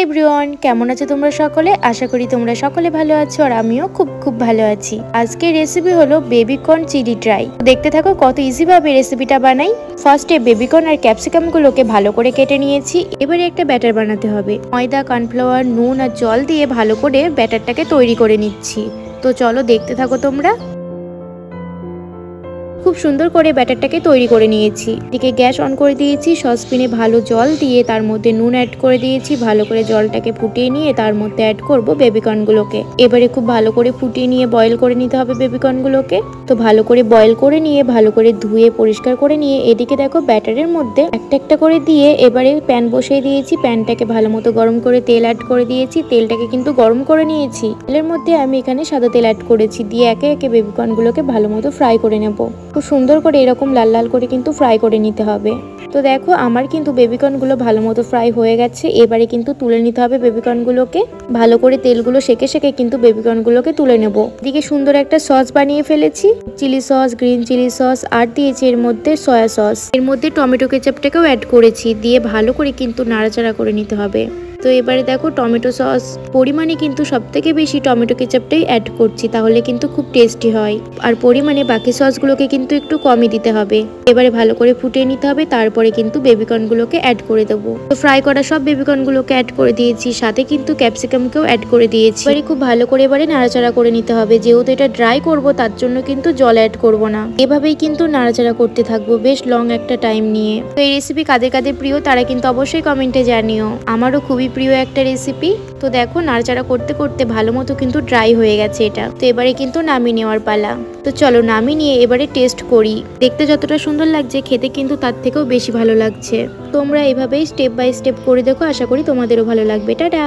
Everyone, কেমন আছো তোমরা সকলে? আশা করি তোমরা সকলে ভালো আছো আর আমিও খুব ভালো আছি। আজকের রেসিপি হলো বেবিকর্ন চিলি ড্রাই। দেখতে থাকো কত ইজি ভাবে রেসিপিটা বানাই। ফার্স্টে বেবিকর্ন আর ক্যাপসিকাম গুলোকে ভালো করে কেটে নিয়েছি। এবারে একটা ব্যাটার বানাতে হবে। ময়দা, কর্নফ্লাওয়ার, নুন আর জল দিয়ে ভালো করে ব্যাটারটাকে তৈরি করে নিচ্ছি। তো চলো দেখতে থাকো তোমরা। খুব সুন্দর করে ব্যাটারটাকে তৈরি করে নিয়েছি। এদিকে গ্যাস অন করে দিয়েছি। সসপ্যানে ভালো জল দিয়ে তার মধ্যে নুন অ্যাড করে দিয়েছি। ভালো করে জলটাকে ফুটিয়ে নিয়ে তার মধ্যে অ্যাড করব বেবিকর্নগুলোকে। এবারে খুব ভালো করে ফুটিয়ে নিয়ে বয়েল করে নিতে হবে বেবিকর্নগুলোকে। তো ভালো করে বয়েল করে নিয়ে ভালো করে ধুয়ে পরিষ্কার করে নিয়ে এদিকে দেখো ব্যাটারের মধ্যে একটা করে দিয়ে এবারে প্যান বসিয়ে দিয়েছি। প্যানটাকে ভালো মতো গরম করে তেল অ্যাড করে দিয়েছি। তেলটাকে কিন্তু গরম করে নিয়েছি। তেলের মধ্যে আমি এখানে সাদা তেল অ্যাড করেছি। দিয়ে একে একে বেবিকর্নগুলোকে ভালো মতো ফ্রাই করে নেব। খুব সুন্দর করে এরকম লাল লাল করে কিন্তু ফ্রাই করে নিতে হবে। তো দেখো আমার কিন্তু বেবিকর্নগুলো ভালো মতো ফ্রাই হয়ে গেছে। এবারে কিন্তু তুলে নিতে হবে বেবিকর্নগুলোকে। ভালো করে তেলগুলো সেকে সেকে কিন্তু বেবিকর্নগুলোকে তুলে নেব। এদিকে সুন্দর একটা সস বানিয়ে ফেলেছি। Chilli sauce, green chilli sauce আর দিয়েছি এর মধ্যে সয়া সস। এর মধ্যে টমেটো কেচাপটাকেও অ্যাড করেছি। দিয়ে ভালো করে কিন্তু নাড়াচাড়া করে নিতে হবে। তো এবারে দেখো টমেটো সস পরিমাণে কিন্তু সব থেকে বেশি টমেটো কেচাপটাই অ্যাড করছি, তাহলে কিন্তু খুব টেস্টি হয়। আর পরিমাণে বাকি সসগুলোকে কিন্তু একটু কমই দিতে হবে। এবারে ভালো করে ফুটিয়ে নিতে হবে। তারপরে কিন্তু বেবিকর্নগুলোকে অ্যাড করে দেবো। তো ফ্রাই করা সব বেবিকর্নগুলোকে অ্যাড করে দিয়েছি। সাথে কিন্তু ক্যাপসিকামকেও অ্যাড করে দিয়েছি। এবারে খুব ভালো করে এবারে নাড়াচাড়া করে নিতে হবে। যেহেতু এটা ড্রাই করব তার জন্য কিন্তু জল অ্যাড করব না। এভাবেই কিন্তু নাড়াচাড়া করতে থাকবো বেশ লং একটা টাইম নিয়ে। তো এই রেসিপি কাদের কাদের প্রিয় তারা কিন্তু অবশ্যই কমেন্টে জানিও। আমারও খুবই প্রিয় একটা রেসিপি। তো দেখো নাড়াচাড়া করতে করতে ভালো মতো কিন্তু ড্রাই হয়ে গেছে এটা। তো এবারে কিন্তু নামিয়ে নেওয়ার পালা। তো চলো নামিয়ে নিয়ে এবারে টেস্ট করি। দেখতে যতটা সুন্দর লাগছে খেতে কিন্তু তার থেকেও বেশি ভালো লাগছে। তোমরা এভাবেই স্টেপ বাই স্টেপ করে দেখো, আশা করি তোমাদেরও ভালো লাগবে। টাটা।